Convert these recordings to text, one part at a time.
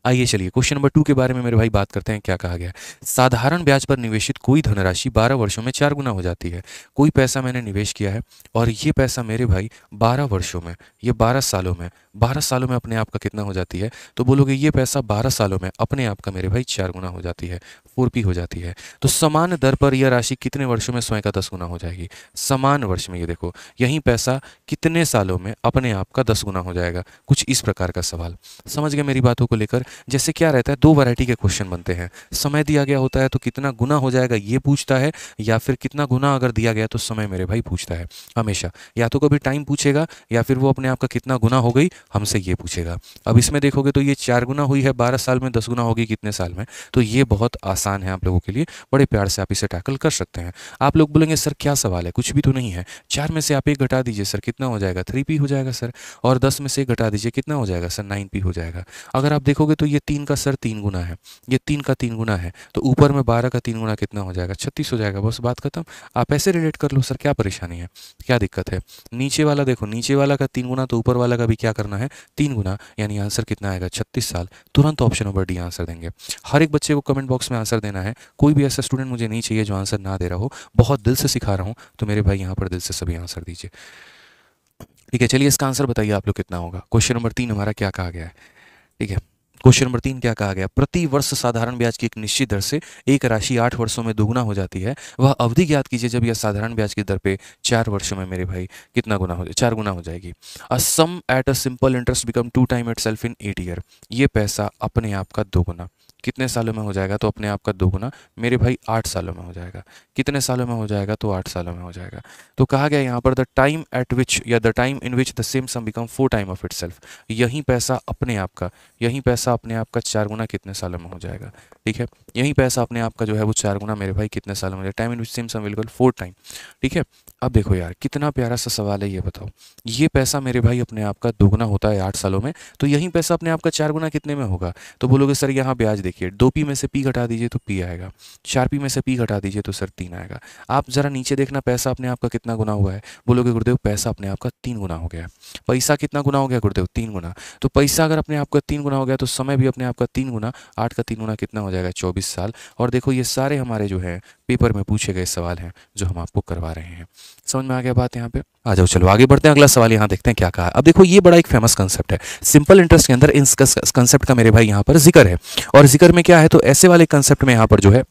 आइए चलिए question number 2 के बारे में मेरे भाई बात करते हैं। क्या कहा गया है? साधारण ब्याज पर निवेशित कोई धनराशि 12 वर्षों में 4 गुना हो जाती है। कोई पैसा मैंने निवेश किया है और ये पैसा मेरे भाई 12 वर्षों में, ये 12 सालों में अपने आप का कितना हो जाती है? तो बोलोगे ये पैसा 12 सालों में अपने आप का मेरे भाई 4 गुना हो जाती है, 4p हो जाती है। तो समान दर पर यह राशि कितने वर्षों में स्वयं का 10 गुना हो जाएगी? समान वर्ष में, ये देखो यही पैसा कितने सालों में अपने आप का 10 गुना हो जाएगा। कुछ इस प्रकार का सवाल समझ गए मेरी बातों को लेकर। जैसे क्या रहता है, 2 वैरायटी के क्वेश्चन बनते हैं। समय दिया गया होता है तो कितना गुना हो जाएगा ये पूछता है, या फिर कितना गुना अगर दिया गया तो समय मेरे भाई पूछता है हमेशा। या तो कभी टाइम पूछेगा या फिर वो अपने आप का कितना गुना हो गई हमसे ये पूछेगा। अब इसमें देखोगे तो ये 4 गुना हुई है 12 साल में, 10 गुना होगी कितने साल में? तो ये बहुत आसान है आप लोगों के लिए, बड़े प्यार से आप इसे टैकल कर सकते हैं। आप लोग बोलेंगे सर क्या सवाल है, कुछ भी तो नहीं है। 4 में से आप 1 घटा दीजिए सर, कितना हो जाएगा? 3p हो जाएगा सर। और 10 में से 1 घटा दीजिए, कितना हो जाएगा सर? 9p हो जाएगा। अगर आप देखोगे तो ये 3 का सर 3 गुना है, ये 3 का 3 गुना है, तो ऊपर में 12 का 3 गुना कितना हो जाएगा? 36 हो जाएगा। बस बात खत्म। आप ऐसे रिलेट कर लो सर, क्या परेशानी है, क्या दिक्कत है? नीचे वाला देखो, नीचे वाला का 3 गुना तो ऊपर वाला का भी क्या करना है? 3 गुना, यानी आंसर कितना आएगा? 36 साल। तुरंत ऑप्शन नंबर डी आंसर देंगे। हर एक बच्चे को कमेंट बॉक्स में आंसर देना है। कोई भी ऐसा स्टूडेंट मुझे नहीं चाहिए जो आंसर ना दे रहा हो। बहुत दिल से सिखा रहा हूँ, तो मेरे भाई यहाँ पर दिल से सभी आंसर दीजिए। ठीक है, चलिए इसका आंसर बताइए आप लोग कितना होगा। क्वेश्चन नंबर 3 हमारा क्या कहा गया है? ठीक है, क्वेश्चन नंबर 3 क्या कहा गया? प्रति वर्ष साधारण ब्याज की एक निश्चित दर से एक राशि 8 वर्षों में दोगुना हो जाती है। वह अवधि ज्ञात कीजिए जब यह साधारण ब्याज की दर पे 4 वर्षों में मेरे भाई कितना गुना हो, 4 गुना हो जाएगी। A sum at a simple interest become 2 time itself in 8 year. ये पैसा अपने आप का 2 गुना कितने सालों में हो जाएगा? तो अपने आप का 2 गुना मेरे भाई 8 सालों में हो जाएगा। कितने सालों में हो जाएगा? तो 8 सालों में हो जाएगा। तो कहा गया यहाँ पर द टाइम एट विच या the time in which the same sum become 4 time of itself. यही पैसा अपने आप का, यही पैसा अपने आप का 4 गुना कितने सालों में हो जाएगा? ठीक है, यही पैसा अपने आप का जो है वो 4 गुना मेरे भाई कितने सालों में? Time in which same sum will equal 4 time. ठीक है, अब देखो यार कितना प्यारा सा सवाल है, ये बताओ। ये पैसा मेरे भाई अपने आप का 2 गुना होता है 8 सालों में, तो यही पैसा अपने आप का 4 गुना कितने में होगा? तो बोलोगे सर यहाँ ब्याज देखिए, 2p में से p घटा दीजिए तो p आएगा, 4p में से p घटा दीजिए तो सर 3 आएगा। आप जरा नीचे देखना पैसा अपने आप का कितना गुना हुआ है? बोलोगे गुरुदेव पैसा अपने आप का 3 गुना हो गया। पैसा कितना गुना हो गया गुरुदेव? 3 गुना। तो पैसा अगर अपने आप का 3 गुना हो गया तो समय भी अपने आप का 3 गुना, 8 का 3 गुना कितना हो जाएगा? 24 साल। और देखो ये सारे हमारे जो है पेपर में पूछे गए सवाल हैं जो हम आपको करवा रहे हैं। समझ में आ गया बात? यहाँ पे आ जाओ, चलो आगे बढ़ते हैं। अगला सवाल यहाँ देखते हैं क्या कहा। अब देखो ये बड़ा एक फेमस कंसेप्ट है सिंपल इंटरेस्ट के अंदर। इस कंसेप्ट का मेरे भाई यहाँ पर जिक्र है, और जिक्र में क्या है तो ऐसे वाले कंसेप्ट में यहाँ पर जो है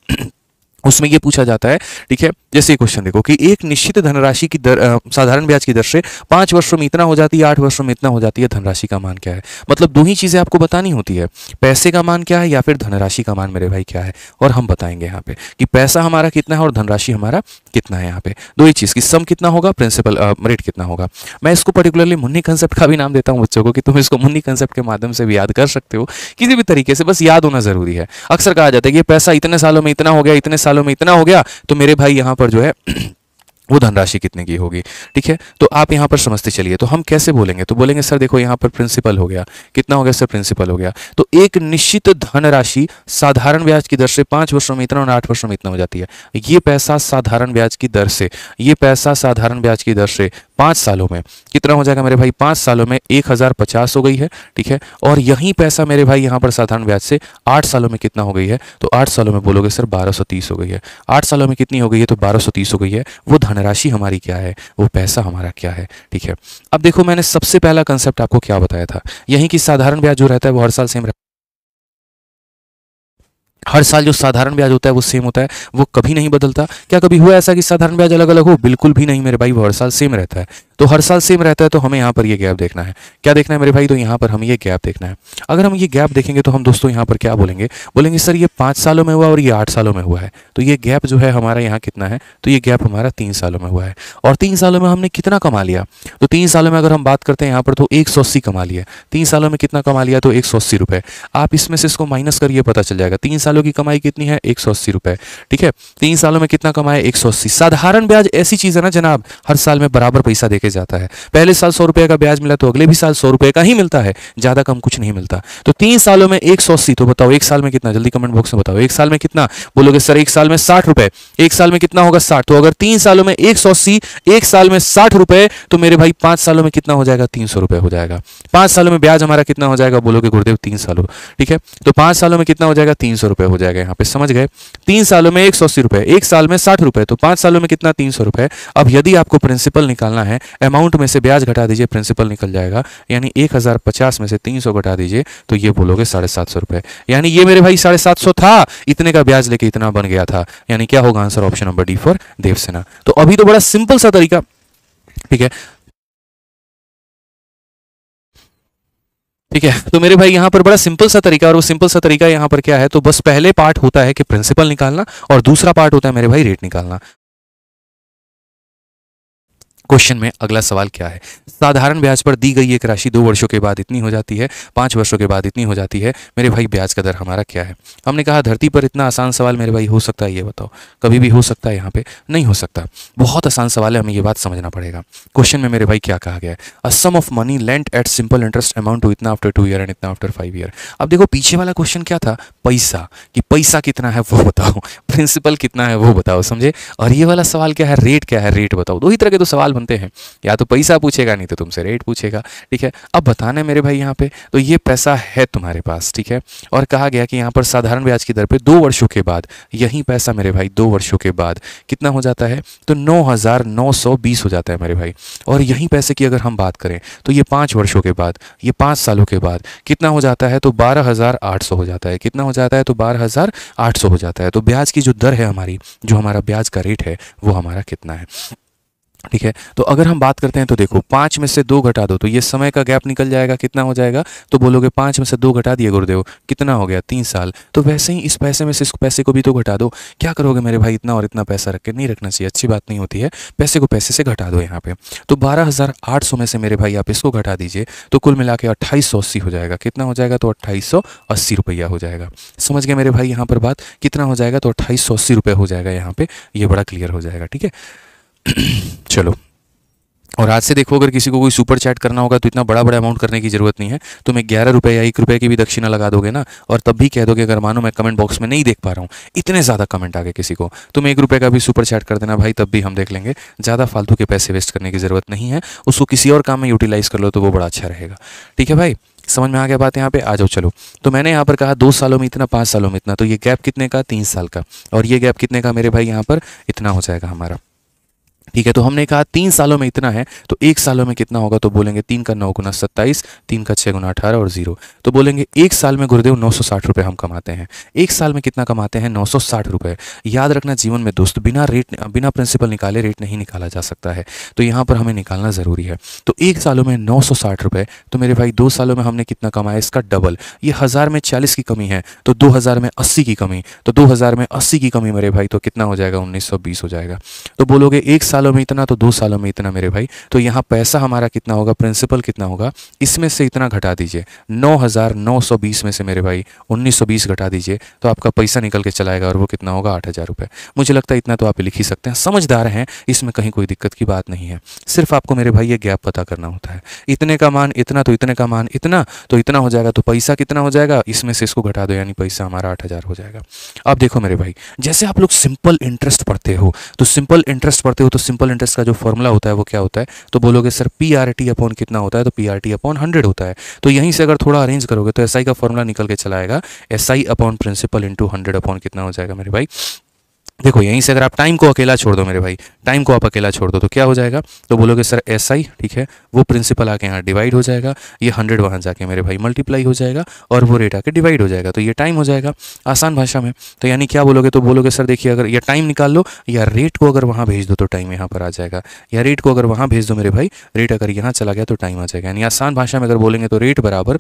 उसमें ये पूछा जाता है। ठीक है, जैसे क्वेश्चन देखो कि एक निश्चित धनराशि की दर साधारण ब्याज की दर से 5 वर्षों में इतना हो जाती है, 8 वर्षों में इतना हो जाती है। धनराशि का मान क्या है? मतलब 2 ही चीजें आपको बतानी होती है, पैसे का मान क्या है या फिर धनराशि का मान मेरे भाई क्या है। और हम बताएंगे यहाँ पे कि पैसा हमारा कितना है और धनराशि हमारा कितना है। यहाँ पे 2 ही चीज की सम कितना होगा, प्रिंसिपल रेट कितना होगा। मैं इसको पर्टिकुलरली मुन्नी कंसेप्ट का भी नाम देता हूँ बच्चों को कि तुम इसको मुन्नी कंसेप्ट के माध्यम से भी याद कर सकते हो, किसी भी तरीके से, बस याद होना जरूरी है। अक्सर कहा जाता है कि ये पैसा इतने सालों में इतना हो गया, इतने सालों में इतना हो गया, तो मेरे भाई यहाँ पर जो है वो धनराशि कितने की होगी। ठीक है, तो आप यहाँ पर समझते चलिए। तो हम कैसे बोलेंगे? तो बोलेंगे सर देखो यहाँ पर प्रिंसिपल हो गया, कितना हो गया सर? प्रिंसिपल हो गया। तो एक निश्चित धनराशि साधारण ब्याज की दर से 5 वर्षों में इतना और 8 वर्षों में इतना हो जाती है। ये पैसा साधारण ब्याज की दर से, ये पैसा साधारण ब्याज की दर से 5 सालों में कितना हो जाएगा मेरे भाई? 5 सालों में 1050 हो गई है। ठीक है, और यही पैसा मेरे भाई यहाँ पर साधारण ब्याज से 8 सालों में कितना हो गई है? तो 8 सालों में बोलोगे सर 1230 हो गई है। 8 सालों में कितनी हो गई है? तो 1230 हो गई है। वो धनराशि हमारी क्या है, वो पैसा हमारा क्या है। ठीक है, अब देखो मैंने सबसे पहला कंसेप्ट आपको क्या बताया था, यही कि साधारण ब्याज जो रहता है वो हर साल सेम रहता है। हर साल जो साधारण ब्याज होता है वो सेम होता है, वो कभी नहीं बदलता। क्या कभी हुआ ऐसा कि साधारण ब्याज अलग अलग हो? बिल्कुल भी नहीं मेरे भाई, वो हर साल सेम रहता है। तो हर साल सेम रहता है तो हमें यहाँ पर ये गैप देखना है। क्या देखना है मेरे भाई? तो यहाँ पर हमें ये गैप देखना है। अगर हम ये गैप देखेंगे तो हम दोस्तों यहाँ पर क्या बोलेंगे? बोलेंगे सर ये 5 सालों में हुआ और ये 8 सालों में हुआ है, तो ये गैप जो है हमारा यहाँ कितना है? तो ये गैप हमारा 3 सालों में हुआ है। और 3 सालों में हमने कितना कमा लिया? तो 3 सालों में अगर हम बात करते हैं यहाँ पर तो 180 कमा लिया। 3 सालों में कितना कमा लिया? तो 180 रुपए। आप इसमें से इसको माइनस करिए, पता चल जाएगा 3 सालों की कमाई कितनी है? 180 रुपए। ठीक है, 3 सालों में कितना कमाया? 180। साधारण ब्याज ऐसी चीज है ना जनाब, हर साल में बराबर पैसा देकर लेके जाता है। पहले साल 100 रुपये का ब्याज मिला तो अगले भी साल 100 रुपये का ही मिलता है, ज़्यादा कम कुछ नहीं मिलता। तो 3 सालों में 180, तो बताओ एक साल में कितना, जल्दी कमेंट बॉक्स में बताओ एक साल में कितना। बोलोगे सर एक साल में 60 रुपये, एक साल में कितना होगा 60। तो अगर 3 सालों में 180, एक साल में 60 रुपये, तो मेरे भाई 5 सालों में कितना हो जाएगा, 300 रुपये हो जाएगा। 5 सालों में ब्याज हमारा कितना हो जाएगा, बोलोगे गुरुदेव 3 सालों, ठीक है, तो 5 सालों में कितना हो जाएगा, 300 रुपये हो जाएगा। यहाँ पे समझ गए, 3 सालों में 180 रुपये, एक साल में 60 रुपये, तो 5 सालों में कितना, 300 रुपये। अब यदि आपको प्रिंसिपल निकालना है, अमाउंट में से ब्याज घटा दीजिए, प्रिंसिपल निकल जाएगा। यानी 1050 में से 300 घटा दीजिए तो ये बोलोगे 750 रुपये। यानी ये मेरे भाई 750 था, इतने का ब्याज लेके इतना बन गया था। यानी क्या होगा answer, option number D for Devsena. तो अभी तो बड़ा सिंपल सा तरीका, ठीक है, ठीक है। तो मेरे भाई यहाँ पर बड़ा सिंपल सा तरीका, और वो सिंपल सा तरीका यहाँ पर क्या है, तो बस पहले पार्ट होता है कि प्रिंसिपल निकालना, और दूसरा पार्ट होता है मेरे भाई रेट निकालना। क्वेश्चन में अगला सवाल क्या है, साधारण ब्याज पर दी गई एक राशि 2 वर्षों के बाद इतनी हो जाती है, 5 वर्षों के बाद इतनी हो जाती है, मेरे भाई ब्याज का दर हमारा क्या है। हमने कहा धरती पर इतना आसान सवाल मेरे भाई हो सकता है, ये बताओ कभी भी हो सकता है, यहाँ पे नहीं हो सकता। बहुत आसान सवाल है, हमें ये बात समझना पड़ेगा। क्वेश्चन में मेरे भाई क्या कहा गया है, a sum of money lent at simple interest amount to इतना आफ्टर 2 ईयर एंड इतना आफ्टर 5 ईयर। अब देखो पीछे वाला क्वेश्चन क्या था, पैसा, कि पैसा कितना है वो बताओ, प्रिंसिपल कितना है वो बताओ, समझे। और ये वाला सवाल क्या है, रेट क्या है, रेट बताओ। दो ही तरह के तो सवाल बनते हैं, या तो पैसा पूछेगा, नहीं तो तुमसे रेट पूछेगा, ठीक है। अब बताना है मेरे भाई यहाँ पे, तो ये पैसा है तुम्हारे पास, ठीक है, और कहा गया कि यहाँ पर साधारण ब्याज की दर पे 2 वर्षों के बाद यही पैसा मेरे भाई 2 वर्षों के बाद कितना हो जाता है, तो 9,920 हो जाता है मेरे भाई। और यही पैसे की अगर हम बात करें तो ये 5 वर्षों के बाद, ये 5 सालों के बाद कितना हो जाता है, तो 12,800 हो जाता है। कितना हो जाता है, तो 12,800 हो जाता है। तो ब्याज की जो दर है हमारी, जो हमारा ब्याज का रेट है वो हमारा कितना है, ठीक है। तो अगर हम बात करते हैं तो देखो 5 में से 2 घटा दो तो ये समय का गैप निकल जाएगा, कितना हो जाएगा, तो बोलोगे 5 में से 2 घटा दिए गुरुदेव, कितना हो गया, 3 साल। तो वैसे ही इस पैसे में से इस पैसे को भी तो घटा दो। क्या करोगे मेरे भाई, इतना और इतना पैसा रख के नहीं रखना चाहिए, अच्छी बात नहीं होती है। पैसे को पैसे से घटा दो यहाँ पे। तो 12,800 में से मेरे भाई आप इसको घटा दीजिए तो कुल मिला के 2880 हो जाएगा। कितना हो जाएगा, तो 2880 रुपया हो जाएगा। समझ गए मेरे भाई यहाँ पर बात, कितना हो जाएगा, तो 2880 रुपये हो जाएगा यहाँ पे। ये बड़ा क्लियर हो जाएगा, ठीक है। चलो, और आज से देखो अगर किसी को कोई सुपर चैट करना होगा तो इतना बड़ा बड़ा अमाउंट करने की जरूरत नहीं है। तुम 11 रुपये या 1 रुपये की भी दक्षिणा लगा दोगे ना, और तब भी कह दोगे अगर मानो मैं कमेंट बॉक्स में नहीं देख पा रहा हूँ, इतने ज़्यादा कमेंट आ गए किसी को, तुम 1 रुपये का भी सुपर चैट कर देना भाई, तब भी हम देख लेंगे। ज़्यादा फालतू के पैसे वेस्ट करने की ज़रूरत नहीं है, उसको किसी और काम में यूटिलाइज कर लो तो वो बड़ा अच्छा रहेगा, ठीक है भाई। समझ में आ गया बात यहाँ पे, आ जाओ चलो। तो मैंने यहाँ पर कहा 2 सालों में इतना, 5 सालों में इतना, तो ये गैप कितने का, 3 साल का, और ये गैप कितने का मेरे भाई, यहाँ पर इतना हो जाएगा हमारा, ठीक है। तो हमने कहा 3 सालों में इतना है, तो 1 सालों में कितना होगा, तो बोलेंगे 3 का 9 गुना 27, 3 का 6 गुना 18 और 0, तो बोलेंगे 1 साल में गुरुदेव 960 रुपये हम कमाते हैं। 1 साल में कितना कमाते हैं, 960 रुपये। याद रखना जीवन में दोस्त, बिना रेट, बिना प्रिंसिपल निकाले रेट नहीं निकाला जा सकता है, तो यहाँ पर हमें निकालना ज़रूरी है। तो 1 सालों में 960 रुपये, तो मेरे भाई 2 सालों में हमने कितना कमाया, इसका डबल। ये 1000 में 40 की कमी है, तो 2000 में 80 की कमी, तो 2000 में 80 की कमी मेरे भाई, तो कितना हो जाएगा, 1920 हो जाएगा। तो बोलोगे 1 सालों में इतना, तो 2 सालों में इतना मेरे भाई, तो यहाँ पैसा हमारा कितना होगा, प्रिंसिपल कितना होगा, इसमें से इतना घटा दीजिए, 9,920 में से मेरे भाई 1920 घटा दीजिए, तो आपका पैसा निकल के चलाएगा, और वो कितना होगा, 8,000 रुपये। मुझे लगता है इतना तो आप लिख ही सकते हैं, समझदार हैं, इसमें कहीं कोई दिक्कत की बात नहीं है। सिर्फ आपको मेरे भाई ये गैप पता करना होता है, इतने का मान इतना, तो इतने का मान इतना, तो इतना हो जाएगा, तो पैसा कितना हो जाएगा, इसमें से इसको घटा दो, यानी पैसा हमारा 8,000 हो जाएगा। अब देखो मेरे भाई, जैसे आप लोग सिंपल इंटरेस्ट पढ़ते हो, तो सिंपल इंटरेस्ट पढ़ते हो तो सिंपल इंटरेस्ट का जो फॉर्मूला होता है वो क्या होता है, तो बोलोगे सर PRT अपॉन कितना होता है, तो PRT अपॉन 100 होता है। तो यहीं से अगर थोड़ा अरेंज करोगे तो SI का फॉर्मूला निकल के चला आएगा, SI upon principal into 100 upon कितना हो जाएगा मेरे भाई। देखो यहीं से अगर आप टाइम को अकेला छोड़ दो मेरे भाई, टाइम को आप अकेला छोड़ दो तो क्या हो जाएगा, तो बोलोगे सर SI, ठीक है, वो प्रिंसिपल आके यहाँ डिवाइड हो जाएगा, ये 100 वहाँ जाके मेरे भाई मल्टीप्लाई हो जाएगा, और वो रेट आके डिवाइड हो जाएगा, तो ये टाइम हो जाएगा आसान भाषा में। तो यानी क्या बोलोगे, तो बोलोगे सर देखिए अगर ये टाइम निकाल लो, या रेट को अगर वहाँ भेज दो तो टाइम यहाँ पर आ जाएगा, या रेट को अगर वहाँ भेज दो मेरे भाई, रेट अगर यहाँ चला गया तो टाइम आ जाएगा। यानी आसान भाषा में अगर बोलेंगे तो रेट बराबर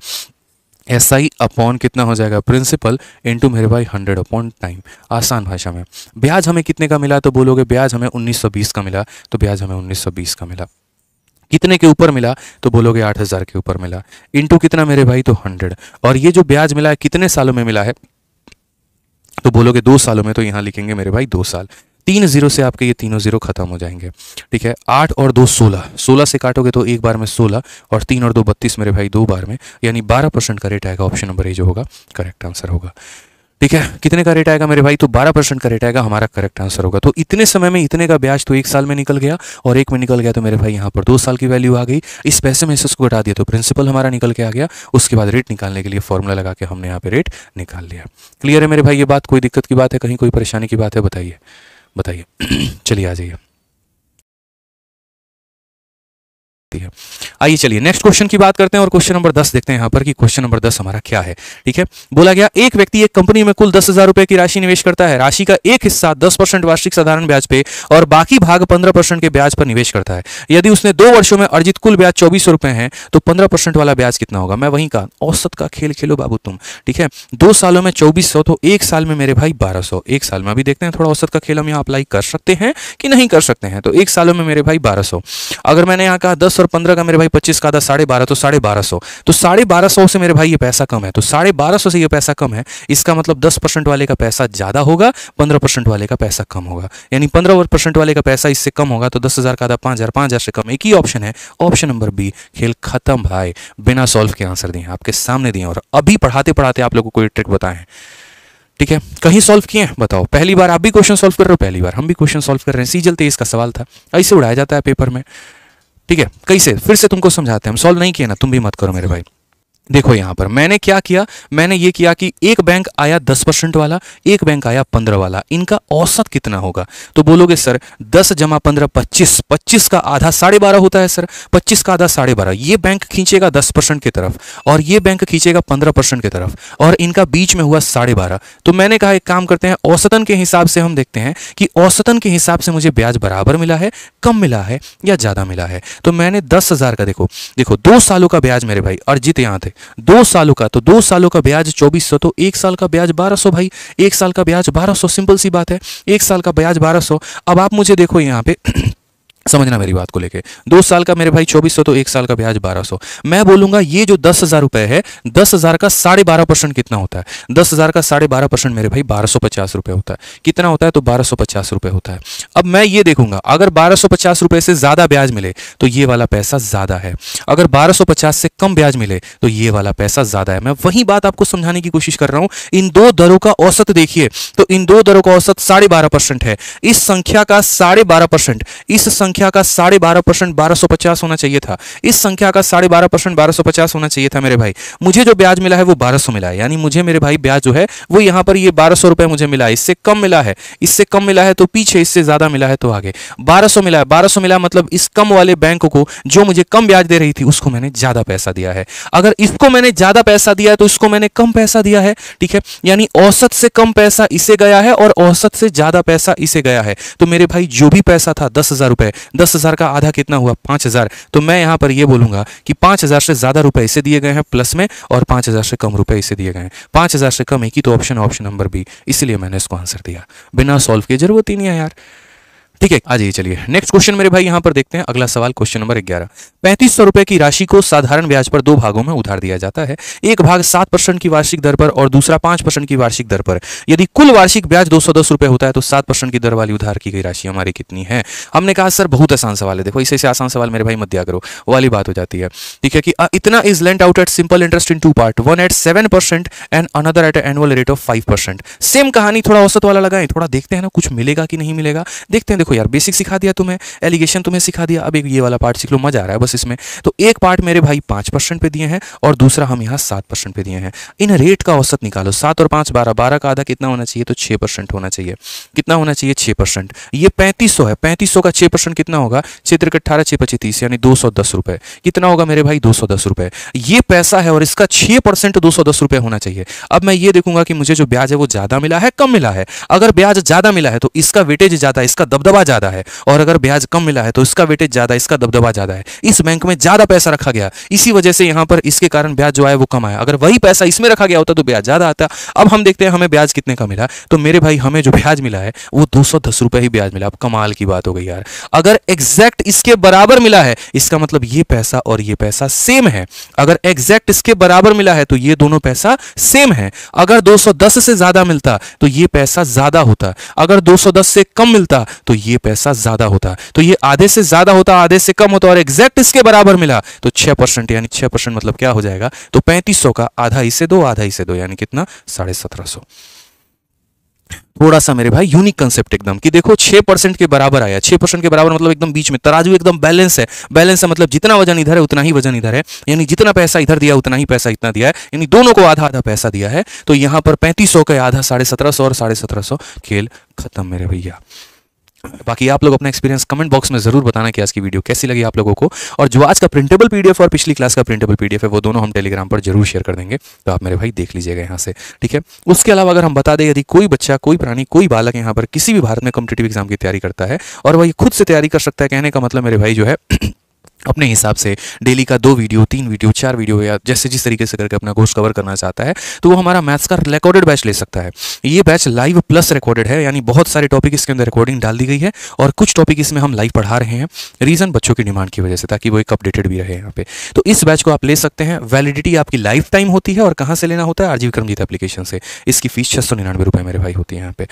SI अपॉन कितना हो जाएगा, प्रिंसिपल इंटू मेरे भाई 100 अपॉन टाइम, आसान भाषा में। ब्याज हमें कितने का मिला, तो बोलोगे ब्याज हमें 1920 का मिला, तो ब्याज हमें 1920 का मिला। कितने के ऊपर मिला, तो बोलोगे 8,000 के ऊपर मिला, इंटू कितना मेरे भाई, तो 100। और ये जो ब्याज मिला है कितने सालों में मिला है, तो बोलोगे 2 सालों में, तो यहाँ लिखेंगे मेरे भाई 2 साल। 3 जीरो से आपके ये तीनों जीरो खत्म हो जाएंगे। ठीक है, 8 और 2 16, 16 से काटोगे तो एक बार में 16 और 3 और 2 32 मेरे भाई, 2 बार में, यानी 12% का रेट आएगा। ऑप्शन नंबर ए जो होगा करेक्ट आंसर होगा। ठीक है, कितने का रेट आएगा मेरे भाई? तो 12% का रेट आएगा, हमारा करेक्ट आंसर होगा। तो इतने समय में इतने का ब्याज तो 1 साल में निकल गया, और 1 में निकल गया तो मेरे भाई यहाँ पर 2 साल की वैल्यू आ गई। इस पैसे में से उसको घटा दिया तो प्रिंसिपल हमारा निकल के आ गया। उसके बाद रेट निकालने के लिए फॉर्मूला लगा के हमने यहाँ पे रेट निकाल लिया। क्लियर है मेरे भाई ये बात? कोई दिक्कत की बात है, कहीं कोई परेशानी की बात है? बताइए बताइए। चलिए आ जाइए। आइए चलिए नेक्स्ट क्वेश्चन की बात करते हैं और क्वेश्चन नंबर 10 देखते हैं यहाँ पर कि क्वेश्चन नंबर 10 हमारा क्या है। ठीक है, बोला गया एक व्यक्ति एक कंपनी में कुल 10,000 रुपए की राशि निवेश करता है। राशि का एक हिस्सा 10% वार्षिक साधारण ब्याज पे और बाकी भाग 15% के ब्याज पर निवेश करता है। यदि उसने 2 वर्षों में अर्जित कुल ब्याज 2400 रुपए है तो 15% वाला ब्याज कितना होगा? मैं वहीं का औसत का खेल खेलो बाबू तुम। ठीक है, 2 सालों में 2400 तो 1 साल में मेरे भाई 1200। 1 साल में अभी देखते हैं थोड़ा औसत का खेल हम यहाँ अप्लाई कर सकते हैं कि नहीं कर सकते हैं। तो 1 सालों में मेरे भाई 1200। अगर मैंने यहाँ कहा 10 और 15 का मेरे भाई 25 का आधा 12.5 तो 1250। तो 1250 से मेरे भाई ये पैसा कम है, तो 1250 से ये पैसा कम है। इसका मतलब 10% वाले का पैसा ज्यादा होगा, 15% वाले का पैसा कम होगा। यानी 15% वाले का पैसा इससे कम होगा, तो 10,000 का आधा 5,000, 5,000 से कम। एक ही ऑप्शन है, ऑप्शन नंबर बी। खेल खत्म भाई, बिना सॉल्व के आंसर दिए आपके सामने दिए, और अभी पढ़ाते पढ़ाते आप लोगों को कोई ट्रिक बताएं। ठीक है, कहीं सॉल्व किए? बताओ। पहली बार आप भी क्वेश्चन सॉल्व कर रहे हो, पहली बार हम भी क्वेश्चन सॉल्व कर रहे हैं। सीजल 23 का सवाल था, ऐसे उड़ाया जाता है पेपर में। ठीक है, कैसे? फिर से तुमको समझाते हैं। हम सॉल्व नहीं किए ना, तुम भी मत करो मेरे भाई। देखो यहां पर मैंने क्या किया, मैंने ये किया कि एक बैंक आया 10% वाला, एक बैंक आया 15 वाला, इनका औसत कितना होगा? तो बोलोगे सर 10 जमा 15 25, 25 का आधा 12.5 होता है सर, 25 का आधा 12.5। ये बैंक खींचेगा 10% की तरफ और ये बैंक खींचेगा 15% की तरफ, और इनका बीच में हुआ 12.5। तो मैंने कहा एक काम करते हैं, औसतन के हिसाब से हम देखते हैं कि औसतन के हिसाब से मुझे ब्याज बराबर मिला है, कम मिला है या ज्यादा मिला है। तो मैंने 10,000 का, देखो 2 सालों का ब्याज मेरे भाई अर्जित यहां थे 2 सालों का, तो 2 सालों का ब्याज 2400, तो 1 साल का ब्याज 1200 भाई। 1 साल का ब्याज 1200, सिंपल सी बात है, 1 साल का ब्याज 1200। अब आप मुझे देखो यहाँ पे समझना मेरी बात को लेके, 2 साल का मेरे भाई 2400 तो 1 साल का ब्याज 1200। मैं बोलूंगा ये जो 10,000 रुपए है, 10,000 का 12.5% कितना होता है? 10,000 का 12.5% मेरे भाई 1250 रुपए होता है। कितना होता है? तो 1250 रुपए होता है। अब मैं ये देखूंगा, अगर 1250 रुपए से ज्यादा ब्याज मिले तो ये वाला पैसा ज्यादा है, अगर 1250 से कम ब्याज मिले तो ये वाला पैसा ज्यादा है। मैं वही बात आपको समझाने की कोशिश कर रहा हूं। इन दो दरों का औसत देखिए, तो इन दो दरों का औसत 12.5% है। इस संख्या का 12.5%, इस संख्या का 12.5% 1250 होना चाहिए था, इस संख्या का 12.5% 1250 होना चाहिए था मेरे भाई। मुझे जो ब्याज मिला है वो 1200 मिला है, यानी मुझे मेरे भाई ब्याज जो है वो यहां पर ये 1200 रुपए मुझे मिला है। इससे कम मिला है, इससे कम मिला है तो पीछे, इससे ज्यादा मिला है तो आगे। 1200 मिला है, 1200 मिला मतलब इस कम वाले बैंक को जो मुझे कम ब्याज दे रही थी उसको मैंने ज्यादा पैसा दिया है। अगर इसको मैंने ज्यादा पैसा दिया है तो इसको मैंने कम पैसा दिया है। ठीक है, यानी औसत से कम पैसा इसे गया है और औसत से ज्यादा पैसा इसे गया है। तो मेरे भाई जो भी पैसा था 10,000 रुपए, 10,000 का आधा कितना हुआ? 5,000। तो मैं यहां पर यह बोलूंगा कि 5,000 से ज्यादा रुपए इसे दिए गए हैं प्लस में, और 5,000 से कम रुपए इसे दिए गए हैं। 5,000 से कम एक ही तो ऑप्शन है, ऑप्शन नंबर बी, इसलिए मैंने इसको आंसर दिया। बिना सॉल्व किए, जरूरत ही नहीं है यार। ठीक है, आ जाइए चलिए नेक्स्ट क्वेश्चन मेरे भाई यहां पर देखते हैं। अगला सवाल क्वेश्चन नंबर 11। 3500 रुपए की राशि को साधारण ब्याज पर 2 भागों में उधार दिया जाता है। एक भाग 7% की वार्षिक दर पर और दूसरा 5% की वार्षिक दर पर। यदि कुल वार्षिक ब्याज 210 रुपए होता है तो 7% की दर वाली उधार की गई राशि हमारी कितनी है? हमने कहा सर बहुत आसान सवाल है। देखो इसे से आसान सवाल मेरे भाई मत दिया करो, वो वाली बात हो जाती है। ठीक है, कि इतना is lent out at simple interest in 2 part, one at 7% and another at annual rate of 5%। Same कहानी, थोड़ा औसत वाला लगाएं, थोड़ा देखते हैं ना कुछ मिलेगा कि नहीं मिलेगा, देखते हैं। देखो यार बेसिक सिखा दिया तुम्हें, एलिगेशन तुम्हें सिखा दिया, अब एक ये वाला पार्ट सीख लो, मजा आ रहा है बस इसमें। तो एक पार्ट मेरे भाई 5% पे दिए हैं और दूसरा हम यहाँ 7% पे दिए हैं। इन रेट का औसत निकालो, 7 और 5 12, 12 का आधा कितना होना चाहिए? तो 6% होना चाहिए। कितना होना चाहिए? 6%। ये 3500 है, 3500 का 6% कितना होगा? 6 × 18 6 × 25 30, यानी 210 रुपए। कितना होगा मेरे भाई? 210 रुपए। ये पैसा है और इसका 6% 210 रुपए होना चाहिए। अब मैं ये देखूंगा कि मुझे जो ब्याज है वो ज्यादा मिला है, कम मिला है। अगर ब्याज ज्यादा मिला है तो इसका वेटेज ज्यादा, इसका दबदबा दबदबा ज़्यादा है, और अगर ब्याज कम मिला है तो इसका वेटेज ज़्यादा, इसका दबदबा ज़्यादा है। इस बैंक में ज़्यादा पैसा रखा गया, इसी वजह से यहाँ पर इसके कारण ब्याज जो आया वो कम आया। अगर वही पैसा इसमें रखा गया होता तो ब्याज ज़्यादा आता। अब हम देखते हैं हमें ब्याज कितने का मिला। तो मेरे भाई हमें जो ब्याज मिला है वो 210 रुपये ही ब्याज मिला। अब कमाल की बात हो गई यार। अगर एग्जैक्ट इसके बराबर मिला है, इसका मतलब ये पैसा और ये पैसा सेम है। अगर एग्जैक्ट इसके बराबर मिला है तो ये दोनों पैसा सेम है। अगर 210 से ज्यादा मिलता तो ये पैसा ज्यादा होता, अगर 210 से कम मिलता तो ये पैसा ज्यादा होता। तो ये आधे से ज्यादा होता, आधे से कम होता, और एग्जैक्ट इसके बराबर मिला तो 6%, यानी 6% मतलब क्या हो जाएगा, तो 3500 का आधा इसे दो, आधा इसे दो, यानी कितना, 1750। थोड़ा सा मेरे भाई यूनिक कंसेप्ट एकदम, कि देखो 6% के बराबर आया। 6% के बराबर मतलब एकदम बीच में, तराजू एकदम बैलेंस है। बैलेंस है मतलब जितना वजन इधर है उतना ही वजन इधर है, यानी जितना पैसा इधर दिया उतना ही पैसा इतना दिया है, यानी दोनों को आधा आधा पैसा दिया है। तो यहां पर 3500 का आधा 1750 और 1750, खेल खत्म मेरे भैया। बाकी आप लोग अपना एक्सपीरियंस कमेंट बॉक्स में जरूर बताना कि आज की वीडियो कैसी लगी आप लोगों को। और जो आज का प्रिंटेबल पीडीएफ और पिछली क्लास का प्रिंटेबल पीडीएफ है वो दोनों हम टेलीग्राम पर जरूर शेयर कर देंगे, तो आप मेरे भाई देख लीजिएगा यहाँ से, ठीक है। उसके अलावा अगर हम बता दें, यदि कोई बच्चा, कोई प्राणी, कोई बालक यहाँ पर किसी भी भारत में कॉम्पिटिटिव एग्जाम की तैयारी करता है और वह खुद से तैयारी कर सकता है, कहने का मतलब मेरे भाई जो है अपने हिसाब से डेली का 2 वीडियो, 3 वीडियो, 4 वीडियो, या जैसे जिस तरीके से करके अपना कोर्स कवर करना चाहता है, तो वो हमारा मैथ्स का रिकॉर्डेड बैच ले सकता है। ये बैच लाइव प्लस रिकॉर्डेड है, यानी बहुत सारे टॉपिक इसके अंदर रिकॉर्डिंग डाल दी गई है और कुछ टॉपिक इसमें हम लाइव पढ़ा रहे हैं। रीजन बच्चों की डिमांड की वजह से, ताकि वो एक अपडेटेड भी रहे यहाँ पे। तो इस बैच को आप ले सकते हैं। वैलिडिटी आपकी लाइफ टाइम होती है, और कहाँ से लेना होता है, आरजी विक्रमजीत एप्लीकेशन से। इसकी फीस 699 रुपये मेरे भाई होती है यहाँ पे,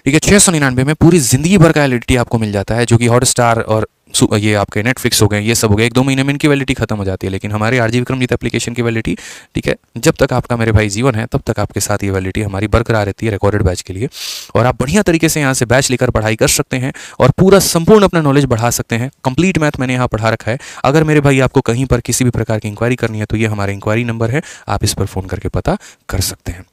ठीक है। 699 में पूरी जिंदगी भर का वैलिडिटी आपको मिल जाता है, जो कि हॉटस्टार और ये आपके नेटफ्लिक्स हो गए, ये सब हो गए, 1-2 महीने में इनकी वैलिडिटी खत्म हो जाती है। लेकिन हमारे आरजी विक्रमजीत एप्लीकेशन की वैलिडिटी, ठीक है, जब तक आपका मेरे भाई जीवन है तब तक आपके साथ ये वैलिडिटी हमारी बरकरार रहती है रिकॉर्डेड बैच के लिए। और आप बढ़िया तरीके से यहाँ से बैच लेकर पढ़ाई कर सकते हैं और पूरा संपूर्ण अपना नॉलेज बढ़ा सकते हैं। कंप्लीट मैथ मैंने यहाँ पढ़ा रखा है। अगर मेरे भाई आपको कहीं पर किसी भी प्रकार की इंक्वायरी करनी है तो ये हमारा इंक्वायरी नंबर है, आप इस पर फ़ोन करके पता कर सकते हैं।